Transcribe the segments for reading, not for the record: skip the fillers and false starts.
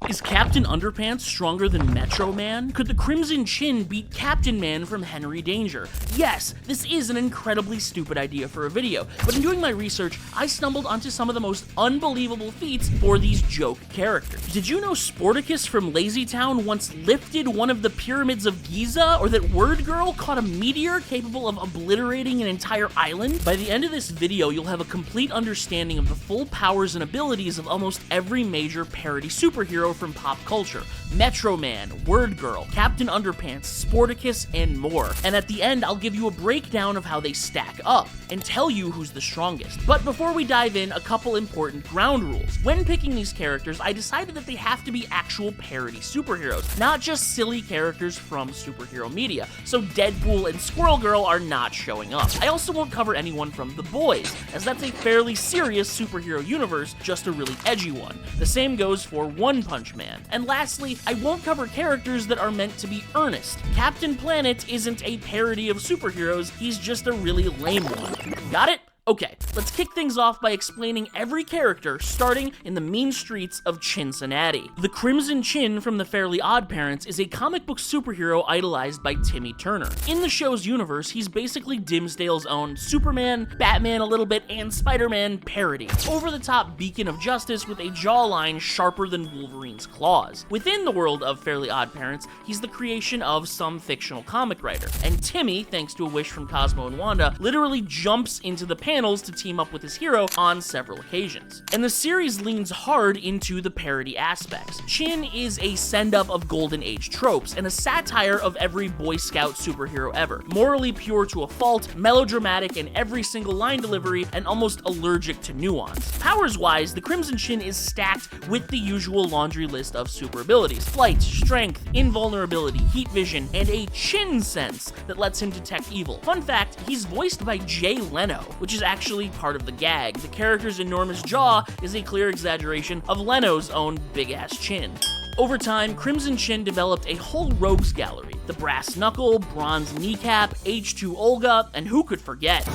Is Captain Underpants stronger than Metro Man? Could the Crimson Chin beat Captain Man from Henry Danger? Yes, this is an incredibly stupid idea for a video, but in doing my research, I stumbled onto some of the most unbelievable feats for these joke characters. Did you know Sportacus from Lazy Town once lifted one of the pyramids of Giza, or that Word Girl caught a meteor capable of obliterating an entire island? By the end of this video, you'll have a complete understanding of the full powers and abilities of almost every major parody superhero from pop culture. Metro Man, Word Girl, Captain Underpants, Sportacus, and more. And at the end, I'll give you a breakdown of how they stack up, and tell you who's the strongest. But before we dive in, a couple important ground rules. When picking these characters, I decided that they have to be actual parody superheroes, not just silly characters from superhero media, so Deadpool and Squirrel Girl are not showing up. I also won't cover anyone from The Boys, as that's a fairly serious superhero universe, just a really edgy one. The same goes for One Punch Man. And lastly, I won't cover characters that are meant to be earnest. Captain Planet isn't a parody of superheroes, he's just a really lame one. Got it? Okay, let's kick things off by explaining every character, starting in the mean streets of Cincinnati. The Crimson Chin from the Fairly Odd Parents is a comic book superhero idolized by Timmy Turner. In the show's universe, he's basically Dimsdale's own Superman, Batman a little bit, and Spider-Man parody. Over-the-top beacon of justice with a jawline sharper than Wolverine's claws. Within the world of Fairly Odd Parents, he's the creation of some fictional comic writer, and Timmy, thanks to a wish from Cosmo and Wanda, literally jumps into the panels to team up with his hero on several occasions. And the series leans hard into the parody aspects. Chin is a send-up of Golden Age tropes, and a satire of every Boy Scout superhero ever. Morally pure to a fault, melodramatic in every single line delivery, and almost allergic to nuance. Powers-wise, the Crimson Chin is stacked with the usual laundry list of super abilities. Flight, strength, invulnerability, heat vision, and a chin sense that lets him detect evil. Fun fact, he's voiced by Jay Leno, which is actually part of the gag. The character's enormous jaw is a clear exaggeration of Leno's own big-ass chin. Over time, Crimson Chin developed a whole rogues gallery. The Brass Knuckle, Bronze Kneecap, H2 Olga, and who could forget?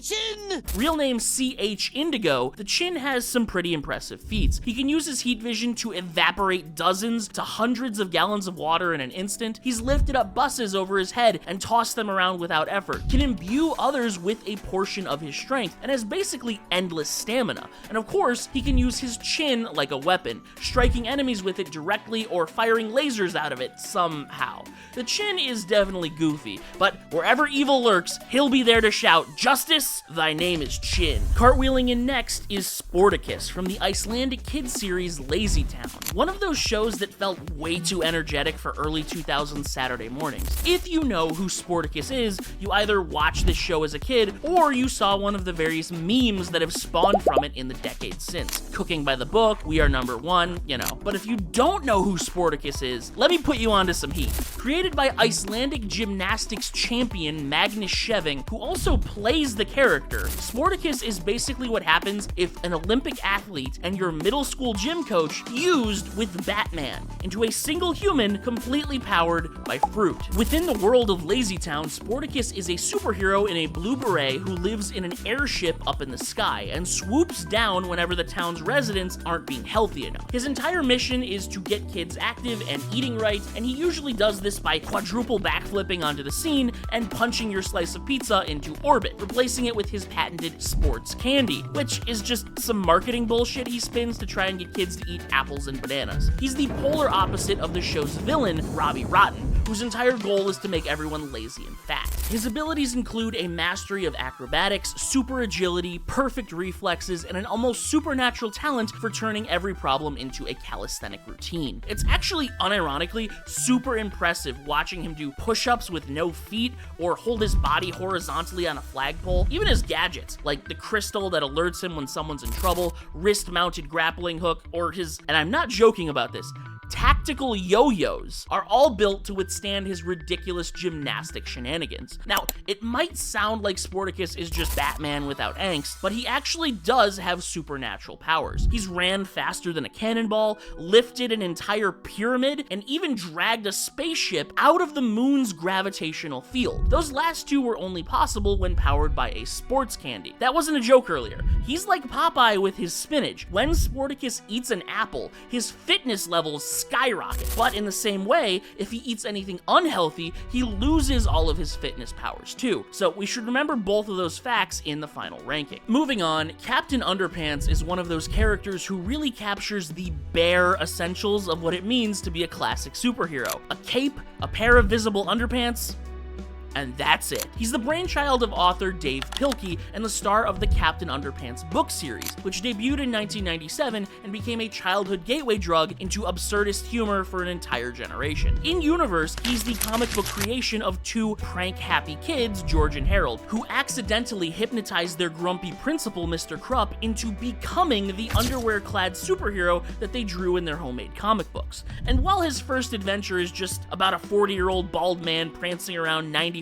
Chin! Real name C.H. Indigo, the Chin has some pretty impressive feats. He can use his heat vision to evaporate dozens to hundreds of gallons of water in an instant. He's lifted up buses over his head and tossed them around without effort. Can imbue others with a portion of his strength, and has basically endless stamina. And of course, he can use his chin like a weapon, striking enemies with it directly or firing lasers out of it somehow. The Chin is definitely goofy, but wherever evil lurks, he'll be there to shout, "Justice! Thy name is Chin." Cartwheeling in next is Sportacus from the Icelandic kids series Lazy Town. One of those shows that felt way too energetic for early 2000s Saturday mornings. If you know who Sportacus is, you either watched this show as a kid, or you saw one of the various memes that have spawned from it in the decades since. Cooking by the book, We Are Number One, you know. But if you don't know who Sportacus is, let me put you onto some heat. Created by Icelandic gymnastics champion Magnus Scheving, who also plays the character, Sportacus is basically what happens if an Olympic athlete and your middle school gym coach fused with Batman into a single human completely powered by fruit. Within the world of Lazy Town, Sportacus is a superhero in a blue beret who lives in an airship up in the sky and swoops down whenever the town's residents aren't being healthy enough. His entire mission is to get kids active and eating right, and he usually does this by quadruple backflipping onto the scene and punching your slice of pizza into orbit, replacing it with his patented sports candy, which is just some marketing bullshit he spins to try and get kids to eat apples and bananas. He's the polar opposite of the show's villain, Robbie Rotten, whose entire goal is to make everyone lazy and fat. His abilities include a mastery of acrobatics, super agility, perfect reflexes, and an almost supernatural talent for turning every problem into a calisthenic routine. It's actually, unironically, super impressive watching him do push-ups with no feet or hold his body horizontally on a flagpole. Even his gadgets, like the crystal that alerts him when someone's in trouble, wrist-mounted grappling hook, or his, and I'm not joking about this, tactical yo-yos are all built to withstand his ridiculous gymnastic shenanigans. Now, it might sound like Sportacus is just Batman without angst, but he actually does have supernatural powers. He's ran faster than a cannonball, lifted an entire pyramid, and even dragged a spaceship out of the moon's gravitational field. Those last two were only possible when powered by a sports candy. That wasn't a joke earlier. He's like Popeye with his spinach. When Sportacus eats an apple, his fitness levels skyrocket. But in the same way, if he eats anything unhealthy, he loses all of his fitness powers too. So we should remember both of those facts in the final ranking. Moving on, Captain Underpants is one of those characters who really captures the bare essentials of what it means to be a classic superhero. A cape, a pair of visible underpants, and that's it. He's the brainchild of author Dave Pilkey and the star of the Captain Underpants book series, which debuted in 1997 and became a childhood gateway drug into absurdist humor for an entire generation. In universe, he's the comic book creation of two prank-happy kids, George and Harold, who accidentally hypnotized their grumpy principal, Mr. Krupp, into becoming the underwear-clad superhero that they drew in their homemade comic books. And while his first adventure is just about a 40-year-old bald man prancing around 95%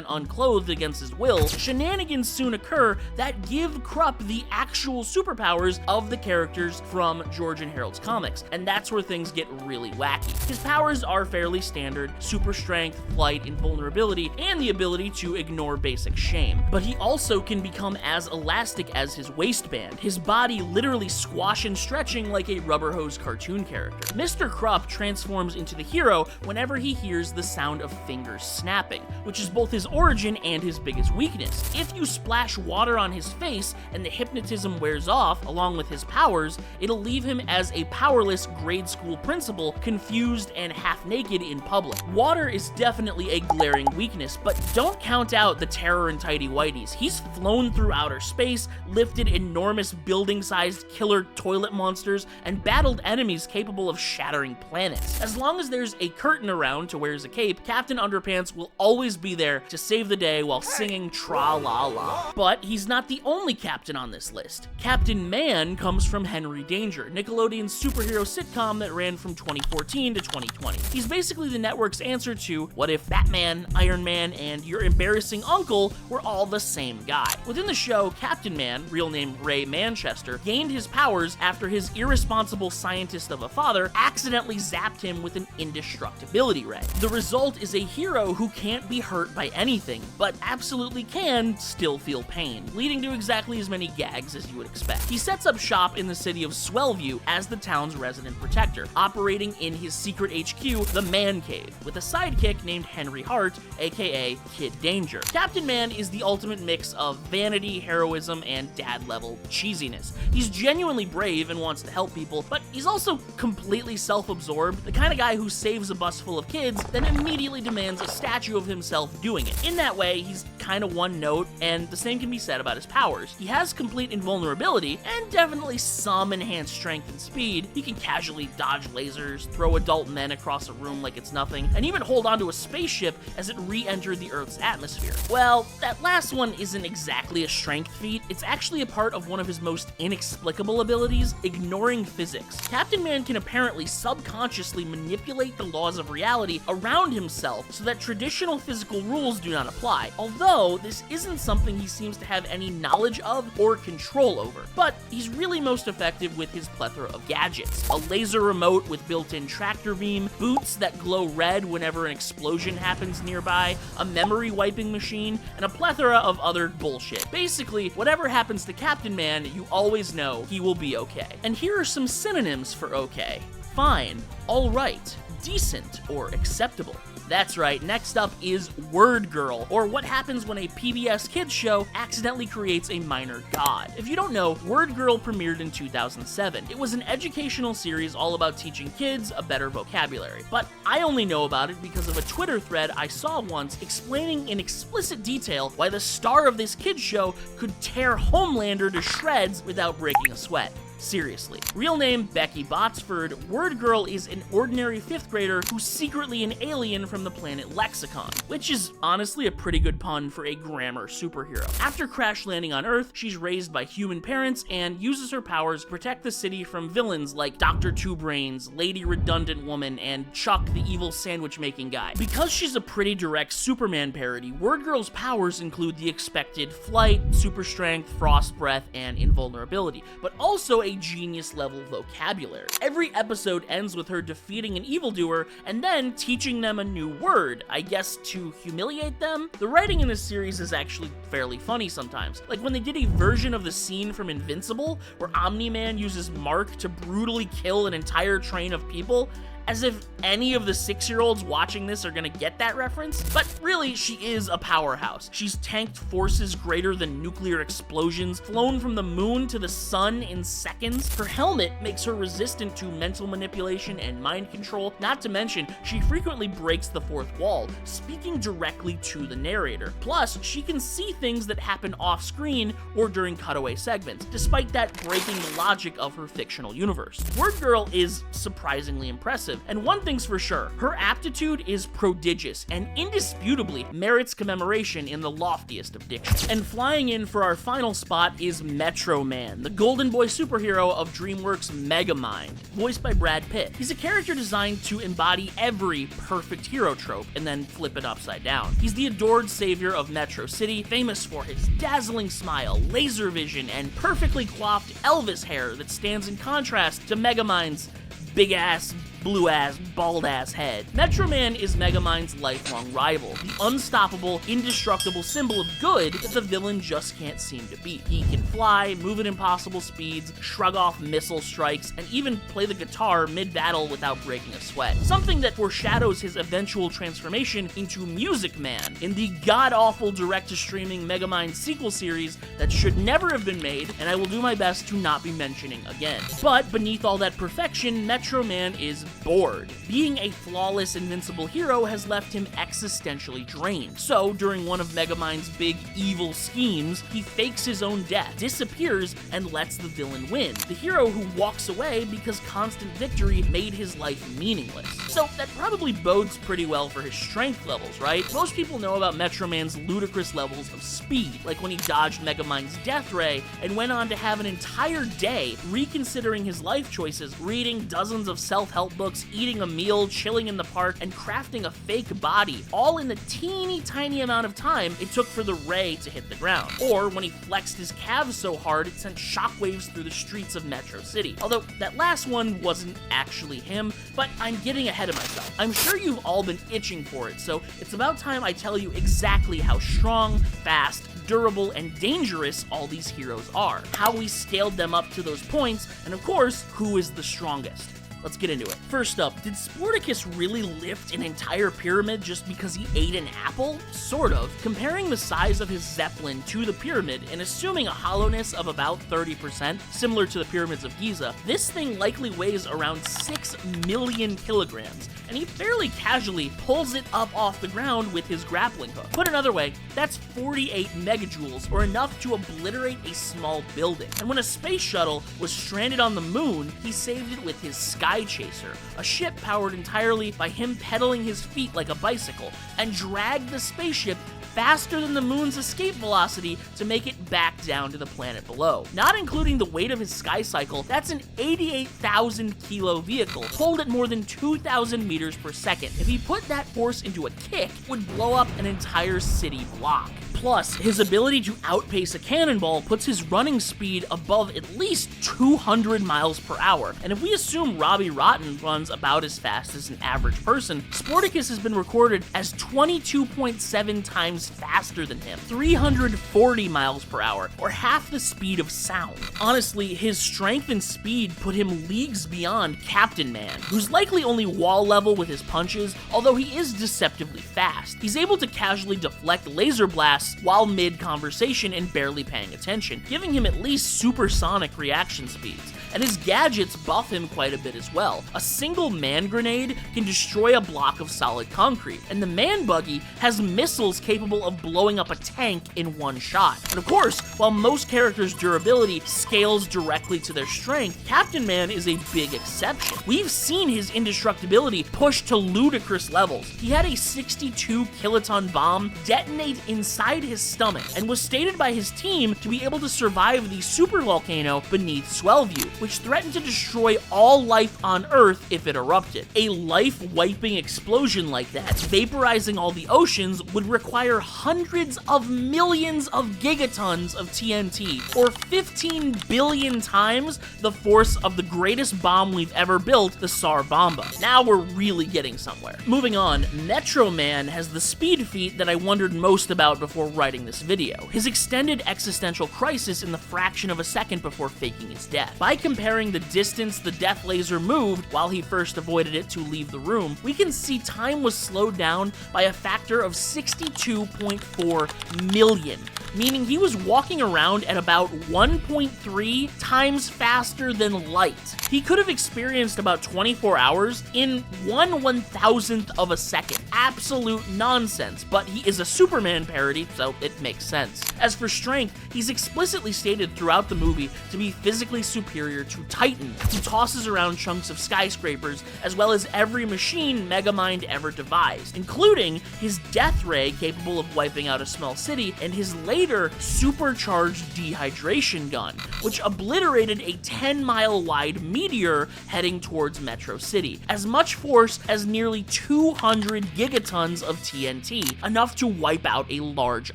unclothed against his will, shenanigans soon occur that give Krupp the actual superpowers of the characters from George and Harold's comics, and that's where things get really wacky. His powers are fairly standard: super strength, flight, invulnerability, and the ability to ignore basic shame. But he also can become as elastic as his waistband, his body literally squash and stretching like a rubber hose cartoon character. Mr. Krupp transforms into the hero whenever he hears the sound of fingers snapping, which is both his origin and his biggest weakness. If you splash water on his face and the hypnotism wears off, along with his powers, it'll leave him as a powerless grade school principal, confused and half-naked in public. Water is definitely a glaring weakness, but don't count out the terror in tighty-whities. He's flown through outer space, lifted enormous building-sized killer toilet monsters, and battled enemies capable of shattering planets. As long as there's a curtain around to wear as a cape, Captain Underpants will always be there to save the day while singing tra-la-la. But he's not the only captain on this list. Captain Man comes from Henry Danger, Nickelodeon's superhero sitcom that ran from 2014 to 2020. He's basically the network's answer to what if Batman, Iron Man, and your embarrassing uncle were all the same guy. Within the show, Captain Man, real name Ray Manchester, gained his powers after his irresponsible scientist of a father accidentally zapped him with an indestructibility ray. The result is a hero who can't be hurt by anything, but absolutely can still feel pain, leading to exactly as many gags as you would expect. He sets up shop in the city of Swellview as the town's resident protector, operating in his secret HQ, the Man Cave, with a sidekick named Henry Hart, aka Kid Danger. Captain Man is the ultimate mix of vanity, heroism, and dad-level cheesiness. He's genuinely brave and wants to help people, but he's also completely self-absorbed, the kind of guy who saves a bus full of kids, then immediately demands a statue of himself doing it. In that way, he's kind of one note, and the same can be said about his powers. He has complete invulnerability, and definitely some enhanced strength and speed. He can casually dodge lasers, throw adult men across a room like it's nothing, and even hold onto a spaceship as it re-entered the Earth's atmosphere. Well, that last one isn't exactly a strength feat. It's actually a part of one of his most inexplicable abilities, ignoring physics. Captain Man can apparently subconsciously manipulate the laws of reality around himself so that traditional physical rules do not apply, although this isn't something he seems to have any knowledge of or control over. But he's really most effective with his plethora of gadgets: a laser remote with built-in tractor beam, boots that glow red whenever an explosion happens nearby, a memory wiping machine, and a plethora of other bullshit. Basically, whatever happens to Captain Man, you always know he will be okay. And here are some synonyms for okay: fine, alright, decent, or acceptable. That's right, next up is Word Girl, or what happens when a PBS kids show accidentally creates a minor god. If you don't know, Word Girl premiered in 2007. It was an educational series all about teaching kids a better vocabulary, but I only know about it because of a Twitter thread I saw once explaining in explicit detail why the star of this kids show could tear Homelander to shreds without breaking a sweat. Seriously. Real name Becky Botsford, Word Girl is an ordinary 5th grader who's secretly an alien from the planet Lexicon, which is honestly a pretty good pun for a grammar superhero. After crash landing on Earth, she's raised by human parents and uses her powers to protect the city from villains like Dr. Two Brains, Lady Redundant Woman, and Chuck the evil sandwich making guy. Because she's a pretty direct Superman parody, Word Girl's powers include the expected flight, super strength, frost breath, and invulnerability, but also a genius level vocabulary. Every episode ends with her defeating an evildoer and then teaching them a new word, I guess to humiliate them? The writing in this series is actually fairly funny sometimes. Like when they did a version of the scene from Invincible where Omni-Man uses Mark to brutally kill an entire train of people, as if any of the 6-year-olds watching this are gonna get that reference. But really, she is a powerhouse. She's tanked forces greater than nuclear explosions, flown from the moon to the sun in seconds. Her helmet makes her resistant to mental manipulation and mind control, not to mention, she frequently breaks the fourth wall, speaking directly to the narrator. Plus, she can see things that happen off-screen or during cutaway segments, despite that breaking the logic of her fictional universe. Word Girl is surprisingly impressive, and one thing's for sure, her aptitude is prodigious and indisputably merits commemoration in the loftiest of dictions. And flying in for our final spot is Metro Man, the golden boy superhero of DreamWorks' Megamind, voiced by Brad Pitt. He's a character designed to embody every perfect hero trope and then flip it upside down. He's the adored savior of Metro City, famous for his dazzling smile, laser vision, and perfectly coiffed Elvis hair that stands in contrast to Megamind's big-ass, blue-ass, bald-ass head. Metro Man is Megamind's lifelong rival, the unstoppable, indestructible symbol of good that the villain just can't seem to beat. He can fly, move at impossible speeds, shrug off missile strikes, and even play the guitar mid-battle without breaking a sweat. Something that foreshadows his eventual transformation into Music Man in the god-awful direct-to-streaming Megamind sequel series that should never have been made, and I will do my best to not be mentioning again. But beneath all that perfection, Metro Man is bored. Being a flawless, invincible hero has left him existentially drained. So, during one of Megamind's big evil schemes, he fakes his own death, disappears, and lets the villain win. The hero who walks away because constant victory made his life meaningless. So, that probably bodes pretty well for his strength levels, right? Most people know about Metro Man's ludicrous levels of speed, like when he dodged Megamind's death ray and went on to have an entire day reconsidering his life choices, reading dozens of self-help books, eating a meal, chilling in the park, and crafting a fake body, all in the teeny tiny amount of time it took for the ray to hit the ground. Or when he flexed his calves so hard it sent shockwaves through the streets of Metro City. Although that last one wasn't actually him, but I'm getting ahead of myself. I'm sure you've all been itching for it, so it's about time I tell you exactly how strong, fast, durable, and dangerous all these heroes are, how we scaled them up to those points, and of course, who is the strongest. Let's get into it. First up, did Sportacus really lift an entire pyramid just because he ate an apple? Sort of. Comparing the size of his Zeppelin to the pyramid and assuming a hollowness of about 30%, similar to the pyramids of Giza, this thing likely weighs around 6 million kilograms, and he fairly casually pulls it up off the ground with his grappling hook. Put another way, that's 48 megajoules, or enough to obliterate a small building. And when a space shuttle was stranded on the moon, he saved it with his Sky Chaser, a ship powered entirely by him pedaling his feet like a bicycle, and dragged the spaceship faster than the moon's escape velocity to make it back down to the planet below. Not including the weight of his sky cycle, that's an 88,000 kilo vehicle, pulled at more than 2,000 meters per second. If he put that force into a kick, it would blow up an entire city block. Plus, his ability to outpace a cannonball puts his running speed above at least 200 miles per hour. And if we assume Robbie Rotten runs about as fast as an average person, Sportacus has been recorded as 22.7 times faster than him, 340 miles per hour, or half the speed of sound. Honestly, his strength and speed put him leagues beyond Captain Man, who's likely only wall level with his punches, although he is deceptively fast. He's able to casually deflect laser blasts while mid-conversation and barely paying attention, giving him at least supersonic reaction speeds. and his gadgets buff him quite a bit as well. A single man grenade can destroy a block of solid concrete, and the man buggy has missiles capable of blowing up a tank in one shot. And of course, while most characters' durability scales directly to their strength, Captain Man is a big exception. We've seen his indestructibility pushed to ludicrous levels. He had a 62 kiloton bomb detonate inside his stomach, and was stated by his team to be able to survive the supervolcano beneath Swellview, which threatened to destroy all life on Earth if it erupted. A life-wiping explosion like that, vaporizing all the oceans, would require hundreds of millions of gigatons of TNT, or 15 billion times the force of the greatest bomb we've ever built, the Tsar Bomba. Now we're really getting somewhere. Moving on, Metro Man has the speed feat that I wondered most about before writing this video. His extended existential crisis in the fraction of a second before faking his death. By comparing the distance the death laser moved while he first avoided it to leave the room, we can see time was slowed down by a factor of 62.4 million, meaning he was walking around at about 1.3 times faster than light. He could have experienced about 24 hours in 1/1000th of a second. Absolute nonsense, but he is a Superman parody, so it makes sense. As for strength, he's explicitly stated throughout the movie to be physically superior to Titan, who tosses around chunks of skyscrapers, as well as every machine Megamind ever devised, including his death ray capable of wiping out a small city, and his later supercharged dehydration gun, which obliterated a 10-mile wide meteor heading towards Metro City. As much force as nearly 200 gigatons of TNT, enough to wipe out a large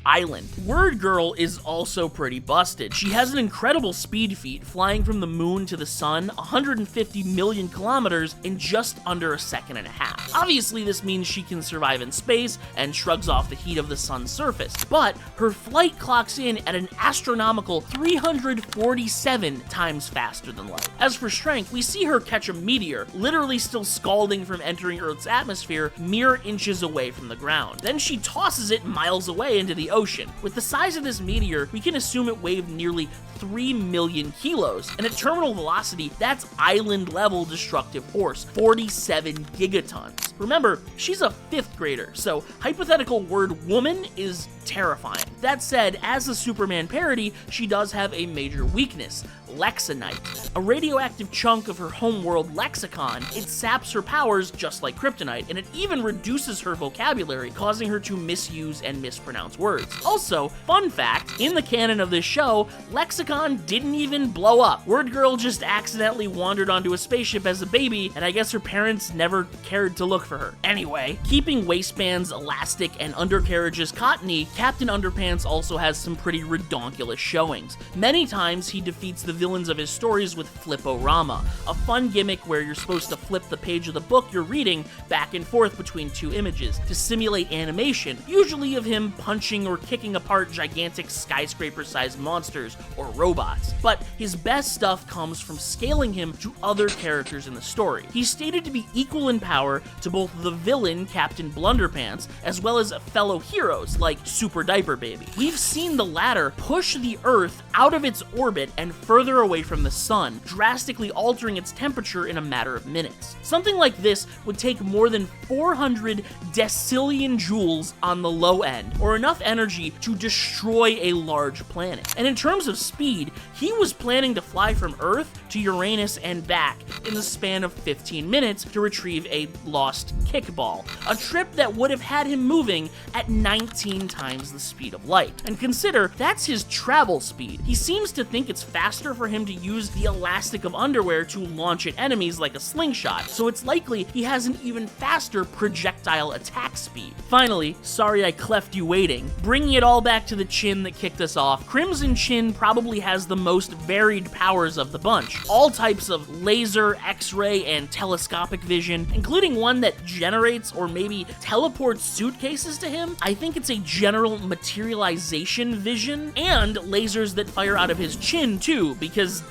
island. Word Girl is also pretty busted. She has an incredible speed feat, flying from the moon to the sun 150 million kilometers in just under a second and a half. Obviously, this means she can survive in space and shrugs off the heat of the sun's surface, but her flight clocks in at an astronomical 347 times faster than light. As for strength, we see her catch a meteor, literally still scalding from entering Earth's atmosphere, mere inches away from the ground. Then she tosses it miles away into the ocean. With the size of this meteor, we can assume it weighed nearly 3 million kilos, and at terminal velocity, that's island-level destructive force, 47 gigatons. Remember, she's a 5th grader, so hypothetical word woman is terrifying. That said, as a Superman parody, she does have a major weakness: Lexinite. A radioactive chunk of her homeworld lexicon, it saps her powers just like kryptonite, and it even reduces her vocabulary, causing her to misuse and mispronounce words. Also, fun fact, in the canon of this show, Lexicon didn't even blow up. Word Girl just accidentally wandered onto a spaceship as a baby, and I guess her parents never cared to look for her. Anyway, keeping waistbands elastic and undercarriages cottony, Captain Underpants also has some pretty redonkulous showings. Many times he defeats the villains of his stories with Flip-O-Rama, a fun gimmick where you're supposed to flip the page of the book you're reading back and forth between two images to simulate animation, usually of him punching or kicking apart gigantic skyscraper-sized monsters or robots. But his best stuff comes from scaling him to other characters in the story. He's stated to be equal in power to both the villain, Captain Blunderpants, as well as fellow heroes like Super Diaper Baby. We've seen the latter push the Earth out of its orbit and further away from the sun, drastically altering its temperature in a matter of minutes. Something like this would take more than 400 decillion joules on the low end, or enough energy to destroy a large planet. And in terms of speed, he was planning to fly from Earth to Uranus and back in the span of 15 minutes to retrieve a lost kickball, a trip that would have had him moving at 19 times the speed of light. And consider, that's his travel speed. He seems to think it's faster for him to use the elastic of underwear to launch at enemies like a slingshot, so it's likely he has an even faster projectile attack speed. Finally, sorry I cleft you waiting, bringing it all back to the Chin that kicked us off, Crimson Chin probably has the most varied powers of the bunch. All types of laser, X-ray, and telescopic vision, including one that generates or maybe teleports suitcases to him. I think it's a general materialization vision, and lasers that fire out of his chin too, because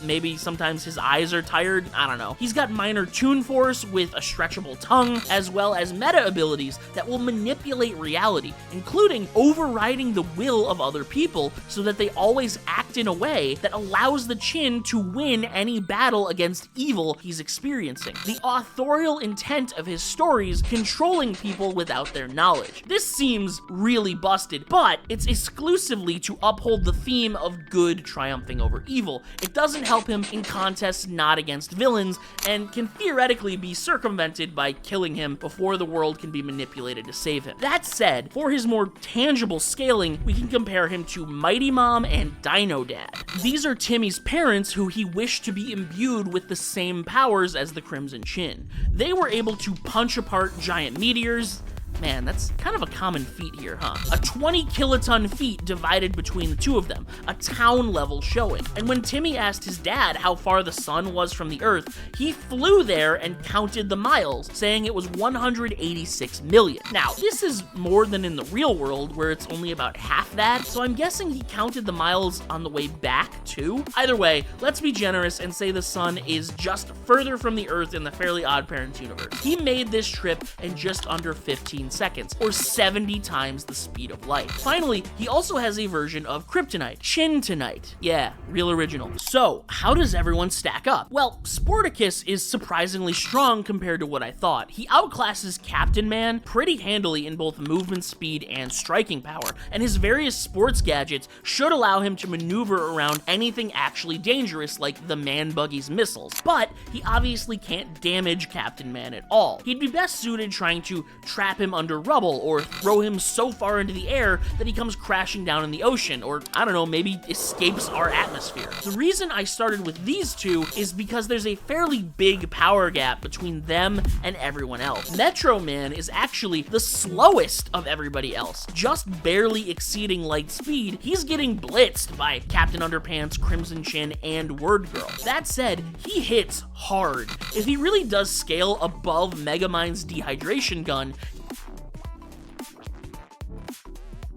maybe sometimes his eyes are tired, I don't know. He's got minor Toon Force with a stretchable tongue, as well as meta abilities that will manipulate reality, including overriding the will of other people so that they always act in a way that allows the Chin to win any battle against evil he's experiencing. The authorial intent of his stories controlling people without their knowledge. This seems really busted, but it's exclusively to uphold the theme of good triumphing over evil. It doesn't help him in contests not against villains, and can theoretically be circumvented by killing him before the world can be manipulated to save him. That said, for his more tangible scaling, we can compare him to Mighty Mom and Dino Dad. These are Timmy's parents who he wished to be imbued with the same powers as the Crimson Chin. They were able to punch apart giant meteors. Man, that's kind of a common feat here, huh? A 20 kiloton feat divided between the two of them, a town level showing. And when Timmy asked his dad how far the sun was from the earth, he flew there and counted the miles, saying it was 186 million. Now, this is more than in the real world, where it's only about half that, so I'm guessing he counted the miles on the way back, too? Either way, let's be generous and say the sun is just further from the earth in the Fairly Odd Parents universe. He made this trip in just under 15 seconds, or 70 times the speed of light. Finally, he also has a version of Kryptonite, Chin-tonite. Yeah, real original. So, how does everyone stack up? Well, Sporticus is surprisingly strong compared to what I thought. He outclasses Captain Man pretty handily in both movement speed and striking power, and his various sports gadgets should allow him to maneuver around anything actually dangerous like the Man Buggy's missiles. But he obviously can't damage Captain Man at all. He'd be best suited trying to trap him under rubble or throw him so far into the air that he comes crashing down in the ocean, or I don't know, maybe escapes our atmosphere. The reason I started with these two is because there's a fairly big power gap between them and everyone else. Metro Man is actually the slowest of everybody else, just barely exceeding light speed. He's getting blitzed by Captain Underpants, Crimson Chin, and Word Girl. That said, he hits hard. If he really does scale above Megamind's dehydration gun,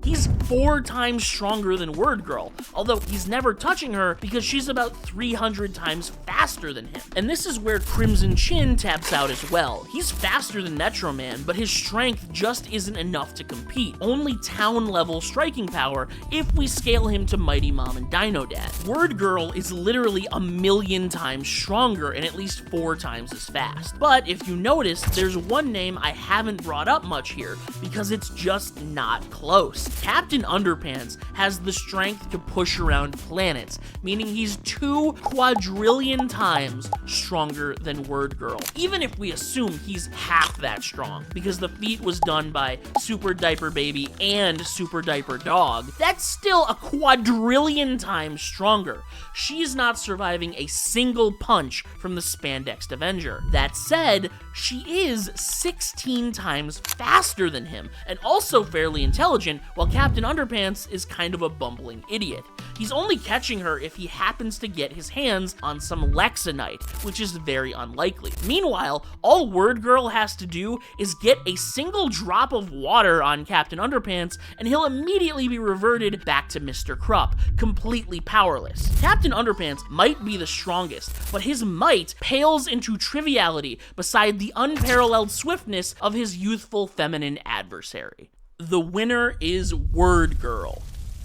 he's 4 times stronger than Word Girl, although he's never touching her because she's about 300 times faster than him. And this is where Crimson Chin taps out as well. He's faster than Metro Man, but his strength just isn't enough to compete. Only town-level striking power if we scale him to Mighty Mom and Dino Dad. Word Girl is literally 1,000,000 times stronger and at least 4 times as fast. But if you notice, there's one name I haven't brought up much here because it's just not close. Captain Underpants has the strength to push around planets, meaning he's 2 quadrillion times stronger than Word Girl. Even if we assume he's half that strong, because the feat was done by Super Diaper Baby and Super Diaper Dog, that's still a quadrillion times stronger. She's not surviving a single punch from the Spandexed Avenger. That said, she is 16 times faster than him, and also fairly intelligent, while Captain Underpants is kind of a bumbling idiot. He's only catching her if he happens to get his hands on some Lexanite, which is very unlikely. Meanwhile, all Word Girl has to do is get a single drop of water on Captain Underpants, and he'll immediately be reverted back to Mr. Krupp, completely powerless. Captain Underpants might be the strongest, but his might pales into triviality beside the unparalleled swiftness of his youthful feminine adversary. The winner is Word Girl.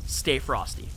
Stay frosty.